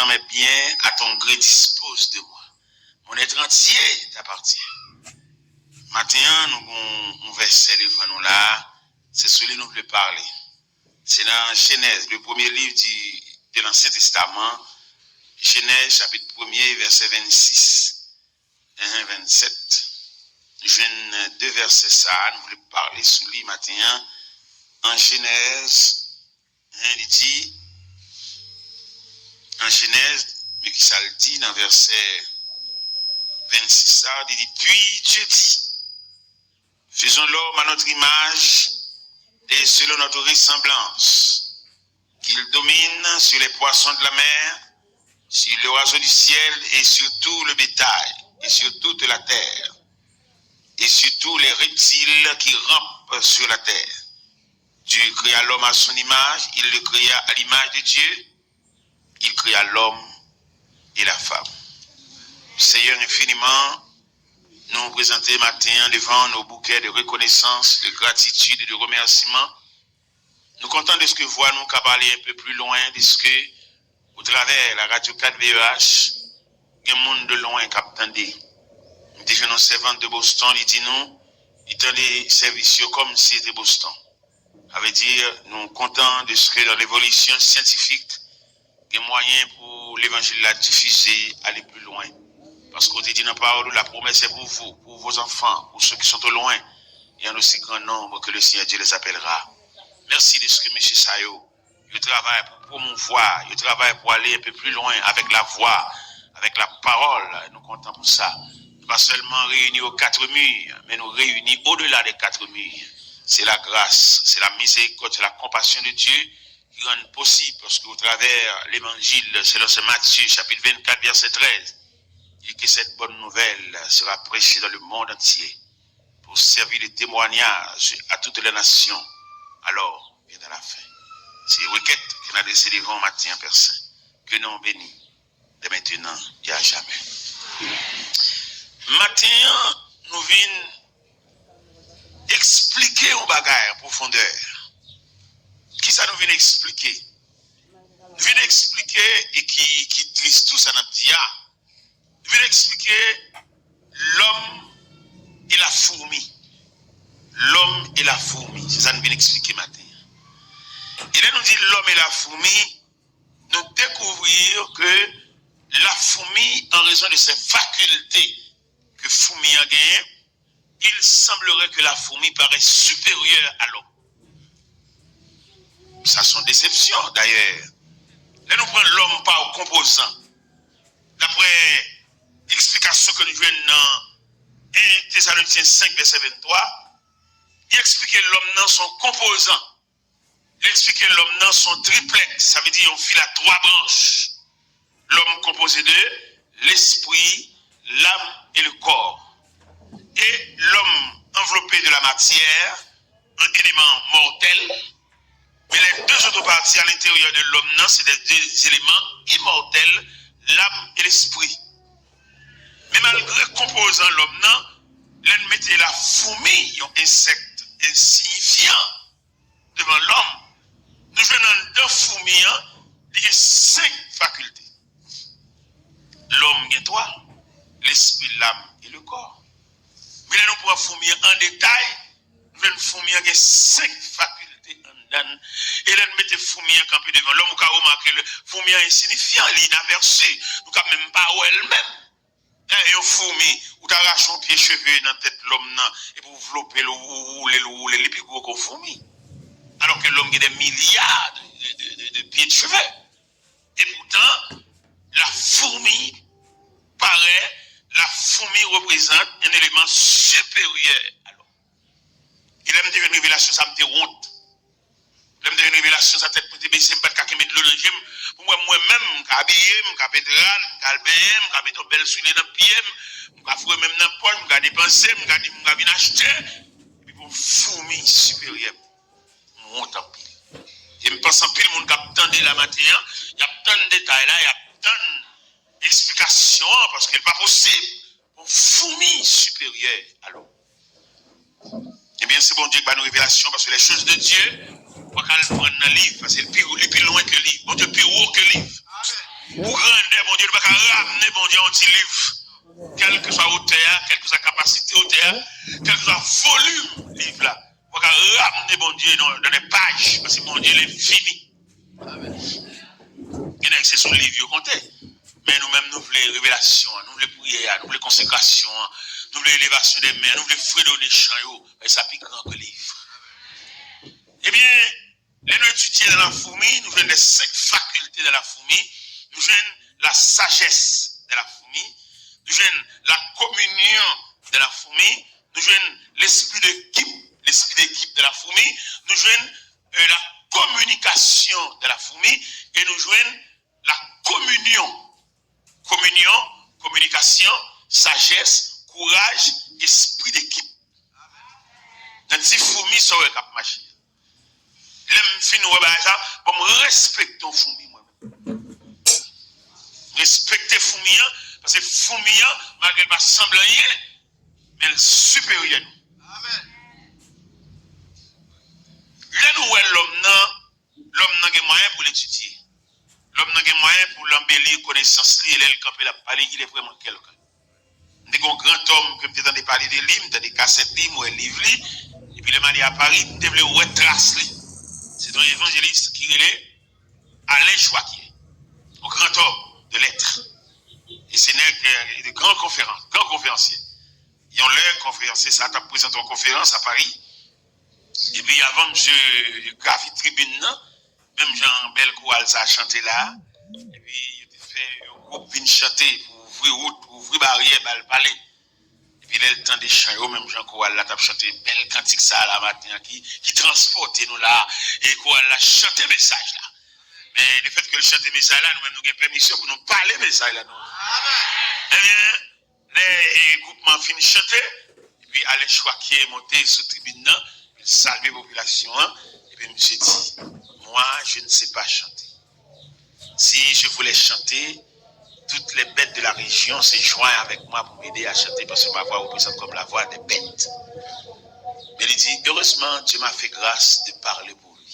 mes biens à ton gré dispose de moi. Mon être entier t'appartient. Maintenant, nous avons un verset devant nous là, c'est celui que nous voulons parler. C'est dans Genèse, le premier livre de l'Ancien Testament, Genèse chapitre 1er, verset 26 et 27. Je viens deux versets ça, nous voulons parler sous lui matin. En Genèse, il dit, mais qui ça le dit dans verset 26, ça, il dit, puis Dieu dit, faisons l'homme à notre image et selon notre ressemblance, qu'il domine sur les poissons de la mer, sur les oiseaux du ciel et sur tout le bétail et sur toute la terre et sur tous les reptiles qui rampent sur la terre. Dieu créa l'homme à son image, il le créa à l'image de Dieu, il créa l'homme et la femme. Seigneur infiniment, nous nous présentons matin devant nos bouquets de reconnaissance, de gratitude et de remerciement. Nous comptons de ce que voix nous qu'à parler un peu plus loin, de ce que, au travers la radio 4VEH, il y a un monde de loin qui attendait. Nous disons nos servantes de Boston, il dit nous, il tend des services comme si c'était Boston. Ça veut dire, nous comptons de ce que dans l'évolution scientifique, il y a moyen pour l'évangile à diffuser, aller plus loin. Parce qu'on dit dans la parole, la promesse est pour vous, pour vos enfants, pour ceux qui sont au loin. Il y a un aussi grand nombre que le Seigneur Dieu les appellera. Merci de ce que M. Sayo, il travaille pour promouvoir, il travaille pour aller un peu plus loin avec la voix, avec la parole. Nous comptons pour ça. Pas seulement réunis aux quatre murs, mais nous réunis au-delà des quatre murs. C'est la grâce, c'est la miséricorde, c'est la compassion de Dieu qui rend possible, parce qu'au travers l'évangile, selon ce Matthieu, chapitre 24, verset 13, il dit que cette bonne nouvelle sera prêchée dans le monde entier pour servir de témoignage à toutes les nations. Alors, et dans la fin. C'est une requête qu'on a laissé devant matin, Père Saint, que nous bénissons de maintenant et à jamais. Matin, nous venons expliquer un bagage en profondeur. Qui ça nous vient expliquer? Nous venons expliquer, et qui triste tout ça n'a dit, nous venons expliquer l'homme et la fourmi. L'homme et la fourmi. C'est ça que nous venons expliquer matin. Et là, nous dit l'homme et la fourmi, nous découvrir que la fourmi, en raison de ses facultés que fourmi a gagné, il semblerait que la fourmi paraît supérieure à l'homme. Ça, c'est une déception d'ailleurs. Là, nous prenons l'homme par composant. D'après l'explication que nous jouons dans 1 Thessaloniciens 5, verset 23, il explique l'homme dans son composant. Il explique l'homme dans son triplex. Ça veut dire qu'on file à trois branches. L'homme composé de l'esprit, l'âme et le corps. Et l'homme enveloppé de la matière, un élément mortel. Mais les deux autres parties à l'intérieur de l'homme, c'est des deux éléments immortels, l'âme et l'esprit. Mais malgré composant l'homme, l'on mettait la fourmi, un insecte insignifiant, devant l'homme. Nous venons d'un fourmi, il y a 5 facultés. L'homme est toi, l'esprit, l'âme et le corps. Mais là, nous pouvons fourmi en détail. Nous venons fourmi qui a 5 facultés en dedans. Et là, nous mettons fourmi en campé devant l'homme. Nous avons remarqué le fourmi insignifiant, l'inaperçu. Nous n'avons même pas elle-même. Et un fourmi, ou t'arraches un pied cheveux dans la tête de l'homme, et pour envelopper le rouler, les plus gros qu'on fourmi. Alors que l'homme a des milliards de pieds de cheveux. Et pourtant, la fourmi la fourmi représente un élément supérieur à l'homme. Il aime dire une révélation, ça me fait honte. Il aime dire une révélation, ça tête pour te baisser, je ne peux pas mettre de l'eau dans le gym. Pour moi-même, je suis habillé, je suis pétral, je suis baigné, je suis mettre un bel soulier dans le pied, je suis fouiller même dans le poche, je suis dépenser, je suis venir acheter. Et puis pour fourmi supérieure, monte en pile. Et je pense en pile, le monde qui attendait la matinée, il y a tant de détails là, il y a tant d'explications, parce qu'il n'est pas possible pour fourmi supérieure à l'homme. Eh bien, c'est bon Dieu qui va nous révélation, parce que les choses de Dieu, pour qu'elle prenne dans le livre, parce que c'est plus loin que le livre. Bon Dieu, plus haut que le livre. Pour rendre bon Dieu, ne pas ramener bon Dieu un petit livre. Quelle que soit hauteur, quelle que soit capacité hauteur, quel que soit volume livre là. On va ramener bon Dieu dans des pages, parce que bon Dieu est fini. Il y a c'est son livre, comptez. Mais nous-mêmes, nous voulons révélation, nous voulons prière, nous voulons consécration, nous voulons élévation des mains, nous voulons fredonner champ, et ça pique grand que livre. Eh bien, les nous étudier dans la fourmi, nous voulons les 5 facultés de la fourmi, nous voulons la sagesse de la fourmi, nous voulons la communion de la fourmi, nous voulons l'esprit d'équipe de la fourmi, nous voulons la communication de la fourmi, et nous voulons la communication, sagesse, courage, esprit d'équipe. Dans ces fourmis, ça va cap marcher. L'aime fin ça, bon respecter ton fourmi moi-même. Respecter fourmi parce que fourmi malgré pas semble rien, mais elle est supérieure à nous. Amen. Là nous l'homme n'a moyen pour l'étudier. L'homme n'a pas moyen pour l'embellir connaissance li, il camper la parler, il est vraiment quelqu'un. Des grand homme que me parler des livres, des cassettes livres, des livres et puis le mari à Paris, me devait retrace li. C'est un évangéliste qui est Alain Chouaquier, un grand homme de lettres. Et c'est de grands conférenciers. Ils ont l'air conférencier, ça t'a présenté en conférence à Paris. Et puis avant M. Gravi Tribune, même Jean Belcoal ça a chanté là. Et puis il a fait un groupe vient chanter pour ouvrir route, pour ouvrir barrière, pour parler. Et puis il a le temps des chants, même Jean Coal là, a chanté belle cantique ça là matin qui transportait nous là. Et Coal a chanté message là. Mais le fait que le chanter message là, nous-mêmes nous avons permission pour nous parler message là. Eh bien, les groupements finissent chanter. Et puis Alain Chouaquier est monté sur la tribune, il salue la population. Et puis monsieur dit, moi je ne sais pas chanter. Si je voulais chanter, toutes les bêtes de la région se joignent avec moi pour m'aider à chanter parce que ma voix représente comme la voix des bêtes. Mais il dit, heureusement, Dieu m'a fait grâce de parler pour lui.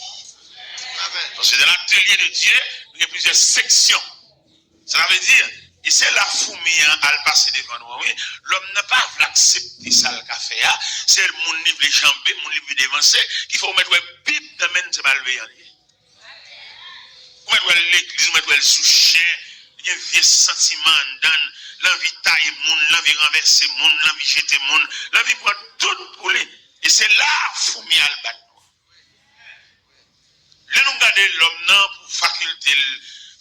Parce que dans l'atelier de Dieu, il y a plusieurs sections. Ça veut dire, et c'est la fourmi à le passer devant nous. Oui? L'homme n'a pas accepté ça le café. C'est mon livre les jambes, mon livre dévancé, qu'il faut mettre bip dans le malveillant. Vous mettez l'église, vous mettez le sous-chien, il y a un vieux sentiment dans l'envie de tailler le monde, l'envie de renverser le monde, l'envie de jeter le monde, l'envie de prendre tout pour lui. Et c'est là fourmi à le battre. Là, nous regardons l'homme pour faculté,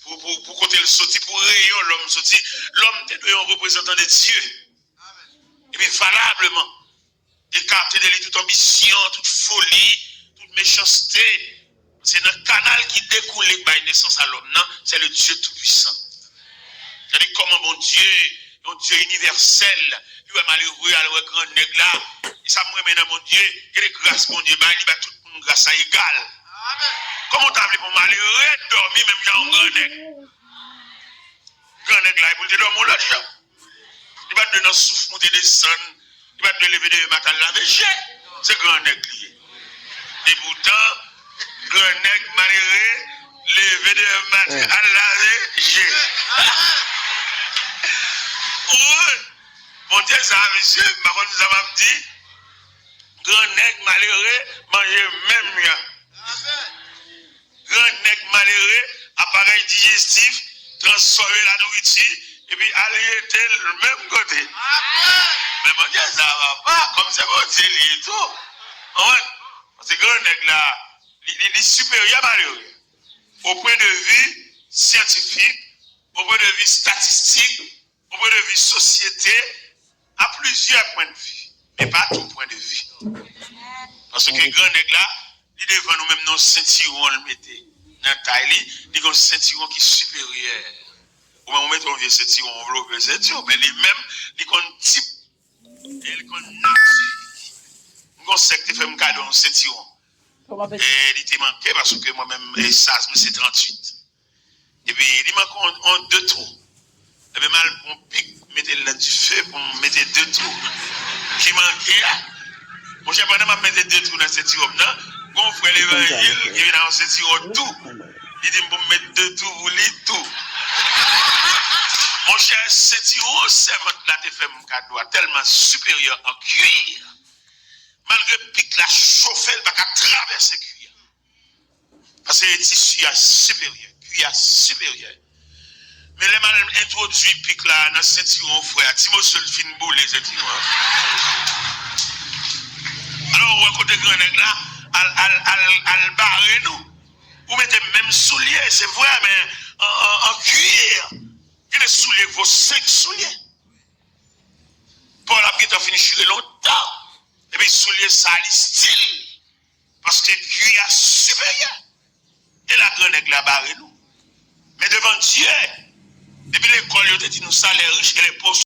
pour côté le sorti, pour rayon l'homme sorti. L'homme est un représentant de Dieu. Et puis, valablement, écarter de lui toute ambition, toute folie, toute méchanceté. C'est un canal qui découle par une naissance à l'homme, c'est le Dieu Tout-Puissant. C'est-à-dire comment mon Dieu, un Dieu universel, lui est malheureux, alors un grand nègre là, et ça me remet dans mon Dieu, et les grâces, mon Dieu, il va tout le monde grâce à égal. Comment t'as appelé pour malheureux, dormir même dans un grand nègre? Grand nègre là, il peut te dormir l'autre jour. Il va te donner un souffle, monter des sons, il va te lever de matin laver, c'est grand nègre lié. Et pourtant, grand nègre malheureux, lever de matin à laver, bon Dieu, ça a monsieur, ma bonne ça m'a dit, grand nègre malheureux, manger même mieux. Grand nègre malheureux, appareil digestif, transformer la nourriture, et puis aller le même côté. Mais mon Dieu, ça va pas, comme c'est bon Dieu, il est tout. Parce que grand nègre là, il est supérieur malheureux. Au point de vue scientifique, au point de vue statistique, au point de vue société, à plusieurs points de vue, mais pas à tout point de vue. Parce que grand nègre là, il devant nous-mêmes nos ceinturons le mettait dans la taille, il y a un ceinturon qui est supérieur. Ou même on met un vieux ceinturon, on veut le ceinturon, mais lui-même, il a un type, il a un nature. Nous avons fait un cadeau un ceinturon. Et il était manqué parce que moi-même, ça, c'est 38. Et puis, il manque 2 trous. Et bien, mal, on pique, mettez le du feu pour mettre 2 trous. Qui manquait, mon cher, pendant que je mettais 2 trous dans cette robe, mon frère l'évangile, il vient dans cette robe tout. Il dit, pour mettre 2 trous, vous lisez tout. Mon cher, c'est une servante là te fait mon cadeau tellement supérieur en cuir. Malgré pique la chauffer, elle va traverser cuir. Parce que le tissu est supérieur, cuir est supérieur. Mais les mal introduit pique là dans ce ceinturon frère, Timothée le fin boule les ceinturons. Alors on côté grand nèg là, al barrer nous. Vous mettez même souliers, c'est vrai mais en cuir. Il est souliers vos 5 souliers. Pour la petite fini chiller longtemps. Et puis souliers ça style. Parce que cuir est supérieur. Et la grande nèg là barrer nous. Mais devant Dieu, depuis l'école, il a dit nous salaires riches et les pauvres.